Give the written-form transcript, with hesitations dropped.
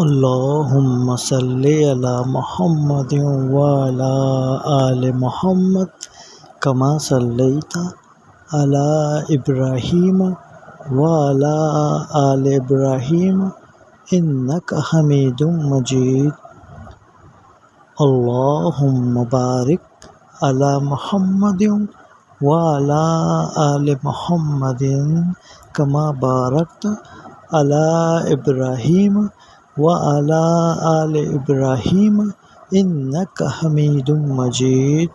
अल्लाहुम्मा सल्लि अला मुहम्मदिन व अला आलि मुहम्मद कमा सल्लैता अला इब्राहीम व अला आलि इब्राहीम इन्नका हमीदुम मजीद। अल्लाहुम्मा बारिक अला मुहम्मदिन व अला आलि मुहम्मदिन कमा बारकता अला इब्राहीम व अला आलि इब्राहीम इन्नका हमीदुम मजीद।